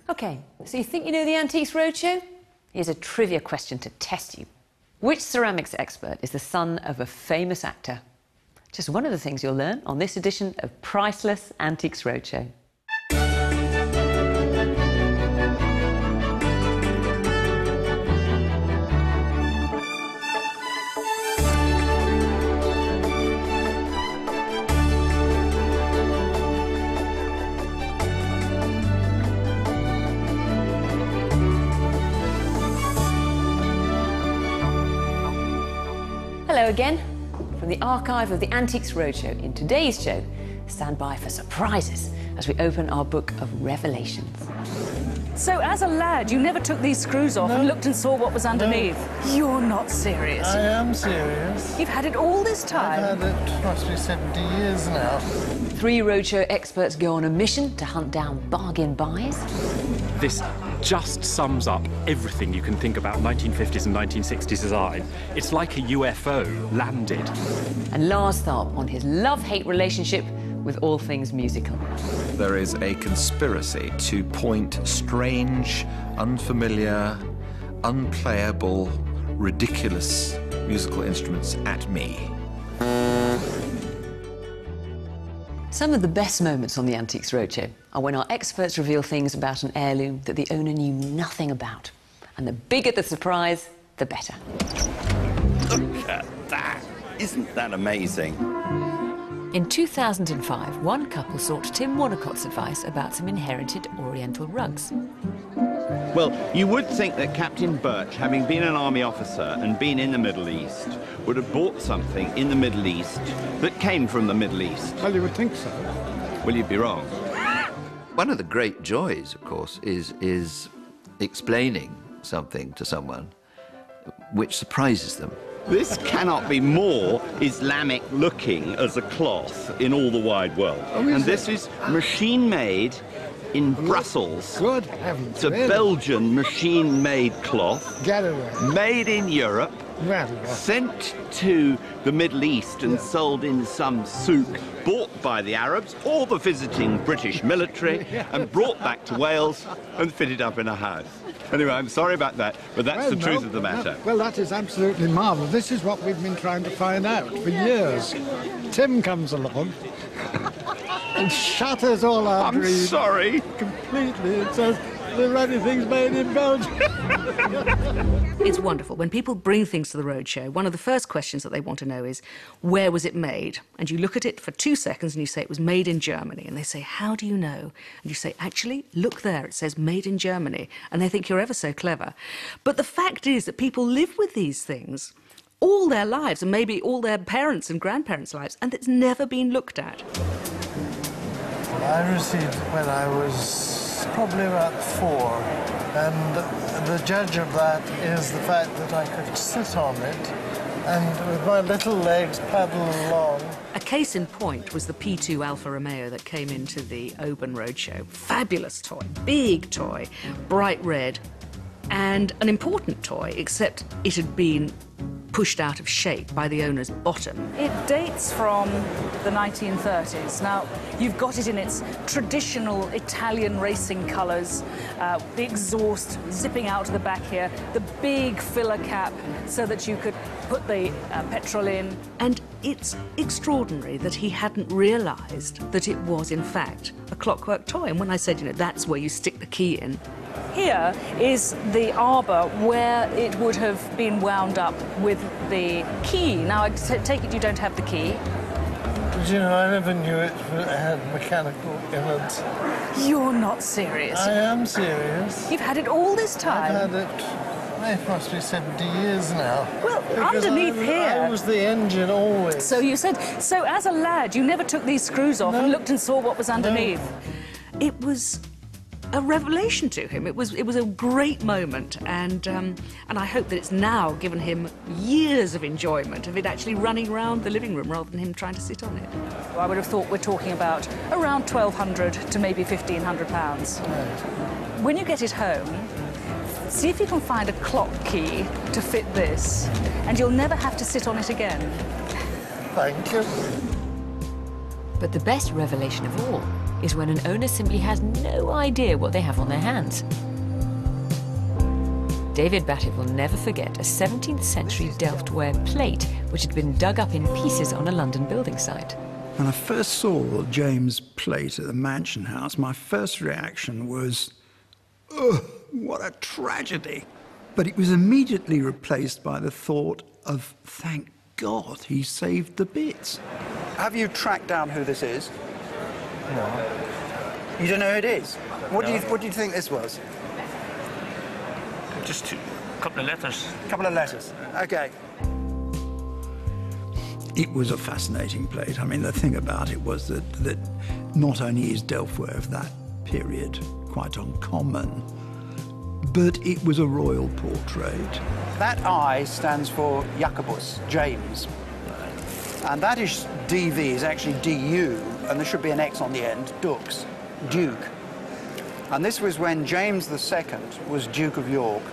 OK, so you think you know the Antiques Roadshow? Here's a trivia question to test you. Which ceramics expert is the son of a famous actor? Just one of the things you'll learn on this edition of Priceless Antiques Roadshow. Hello again. From the archive of the Antiques Roadshow, in today's show, stand by for surprises as we open our book of revelations. So, as a lad, you never took these screws off and looked and saw what was underneath? No. You're not serious. I am serious. You've had it all this time? I've had it, must be 70 years now. 3 roadshow experts go on a mission to hunt down bargain buys. This just sums up everything you can think about 1950s and 1960s design. It's like a UFO landed. And Lars Tharp on his love-hate relationship with all things musical. There is a conspiracy to point strange, unfamiliar, unplayable, ridiculous musical instruments at me. Some of the best moments on the Antiques Roadshow are when our experts reveal things about an heirloom that the owner knew nothing about. And the bigger the surprise, the better. Look at that! Isn't that amazing? In 2005, one couple sought Tim Wannacott's advice about some inherited Oriental rugs. Well, you would think that Captain Birch, having been an army officer and been in the Middle East, would have bought something in the Middle East that came from the Middle East. Well, you would think so. Well, you'd be wrong. One of the great joys, of course, is explaining something to someone which surprises them. This cannot be more Islamic-looking as a cloth in all the wide world. Oh, and this is machine-made in Brussels. Good heavens. It's a really? Belgian machine-made cloth. Get away. Made in Europe. Well, Sent to the Middle East and sold in some souk, bought by the Arabs or the visiting British military, and brought back to Wales and fitted up in a house. Anyway, I'm sorry about that, but that's the truth of the matter. Well, that is absolutely marvellous. This is what we've been trying to find out for years. Tim comes along and shatters all our I'm dreams. sorry. Completely. It says the anything's made in Belgium. It's wonderful. When people bring things to the roadshow, one of the first questions that they want to know is, where was it made? And you look at it for 2 seconds and you say it was made in Germany. And they say, how do you know? And you say, actually, look there, it says made in Germany. And they think you're ever so clever. But the fact is that people live with these things all their lives, and maybe all their parents' and grandparents' lives, and it's never been looked at. I received when I was probably about 4, and the judge of that is the fact that I could sit on it and with my little legs paddle along. A case in point was the P2 Alfa Romeo that came into the Oban Roadshow. Fabulous toy, big toy, bright red, and an important toy, except it had been pushed out of shape by the owner's bottom. It dates from the 1930s. Now, you've got it in its traditional Italian racing colours, the exhaust zipping out to the back here, the big filler cap so that you could put the petrol in. And it's extraordinary that he hadn't realised that it was, in fact, a clockwork toy. And when I said, you know, that's where you stick the key in, here is the arbour where it would have been wound up with the key. Now, I take it you don't have the key. But, you know, I never knew it had mechanical innards. You're not serious. I am serious. You've had it all this time? I've had it, it must be 70 years now. Well, because underneath here... I was the engine always. So you said, so as a lad, you never took these screws off and looked and saw what was underneath? No. It was a revelation to him. It was a great moment, and I hope that it's now given him years of enjoyment of it actually running around the living room rather than him trying to sit on it. Well, I would have thought we're talking about around £1,200 to maybe £1,500. Right. When you get it home, see if you can find a clock key to fit this, and you'll never have to sit on it again. Thank you. But the best revelation of all is when an owner simply has no idea what they have on their hands. David Batty will never forget a 17th century Delft ware plate which had been dug up in pieces on a London building site. When I first saw James' plate at the Mansion House, my first reaction was, ugh, what a tragedy. But it was immediately replaced by the thought of, thank God he saved the bits. Have you tracked down who this is? No. You don't know who it is? What do you think this was? Just a couple of letters. A couple of letters. Okay. It was a fascinating plate. I mean, the thing about it was that not only is Delftware of that period quite uncommon, but it was a royal portrait. That I stands for Jacobus, James. And that is DV, is actually DU, and there should be an X on the end, Dux, Duke. And this was when James II was Duke of York,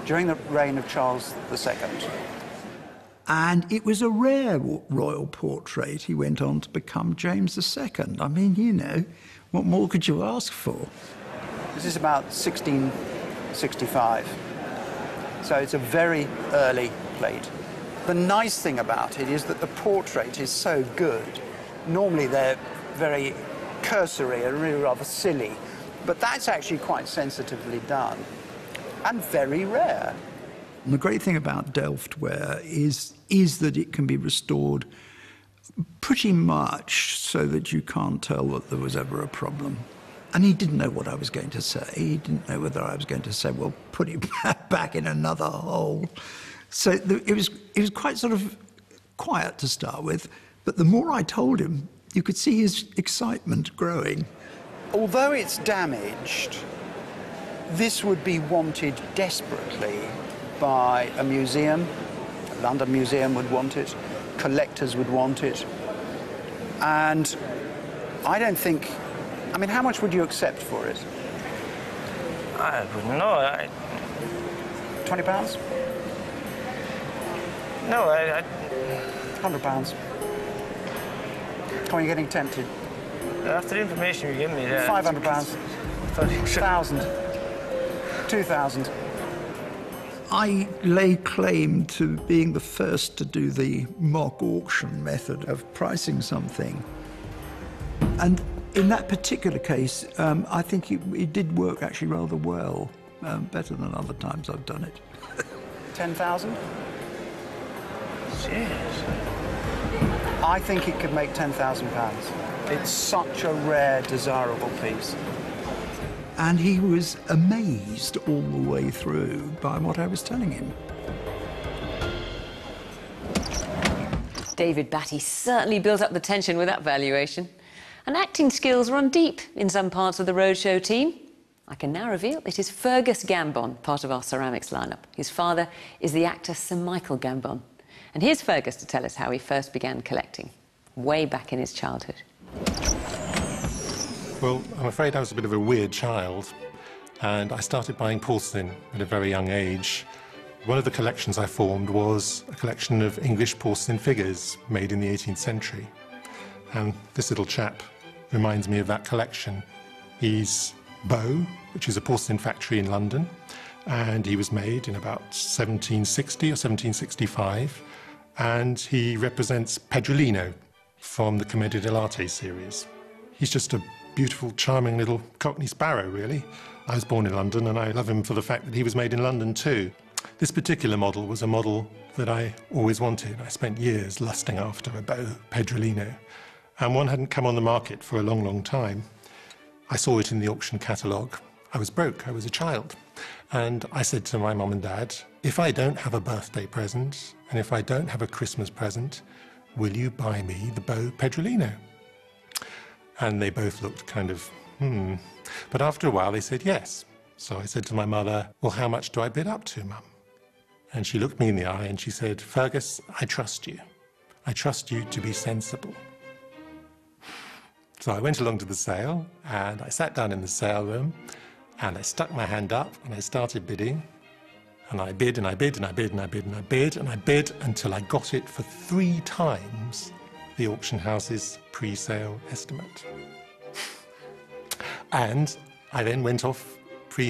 during the reign of Charles II. And it was a rare royal portrait. He went on to become James II. I mean, you know, what more could you ask for? This is about 1665. So it's a very early plate. The nice thing about it is that the portrait is so good. Normally they're very cursory and really rather silly, but that's actually quite sensitively done and very rare. And the great thing about Delftware is that it can be restored pretty much so that you can't tell that there was ever a problem. And he didn't know what I was going to say. He didn't know whether I was going to say, well, put it back in another hole. So it was quite sort of quiet to start with, but the more I told him, you could see his excitement growing. Although it's damaged, this would be wanted desperately by a museum. A London Museum would want it, collectors would want it. And I don't think, I mean, how much would you accept for it? I wouldn't know. £20? No, £100. Come on, you're getting tempted. After the information you give me, £500. 1,000. 2,000. I lay claim to being the first to do the mock auction method of pricing something. And in that particular case, I think it did work actually rather well, better than other times I've done it. 10,000? Serious? I think it could make £10,000. It's such a rare, desirable piece. And he was amazed all the way through by what I was telling him. David Batty certainly built up the tension with that valuation. And acting skills run deep in some parts of the Roadshow team. I can now reveal it is Fergus Gambon, part of our ceramics lineup. His father is the actor Sir Michael Gambon. And here's Fergus to tell us how he first began collecting, way back in his childhood. Well, I'm afraid I was a bit of a weird child, and I started buying porcelain at a very young age. One of the collections I formed was a collection of English porcelain figures made in the 18th century. And this little chap reminds me of that collection. He's Bow, which is a porcelain factory in London, and he was made in about 1760 or 1765, and he represents Pedrolino from the Commedia dell'arte series. He's just a beautiful, charming little Cockney sparrow, really. I was born in London, and I love him for the fact that he was made in London too. This particular model was a model that I always wanted. I spent years lusting after a Bow Pedrolino, and one hadn't come on the market for a long, long time. I saw it in the auction catalogue. I was broke, I was a child, and I said to my mum and dad, if I don't have a birthday present, and if I don't have a Christmas present, will you buy me the Bow Pedrolino? And they both looked kind of, But after a while they said yes. So I said to my mother, well, how much do I bid up to, Mum? And she looked me in the eye and she said, Fergus, I trust you. I trust you to be sensible. So I went along to the sale, and I sat down in the sale room, and I stuck my hand up, and I started bidding. And I bid, and I bid, and I bid, and I bid, and I bid, and I bid until I got it for 3 times the auction house's pre-sale estimate. And I then went off pre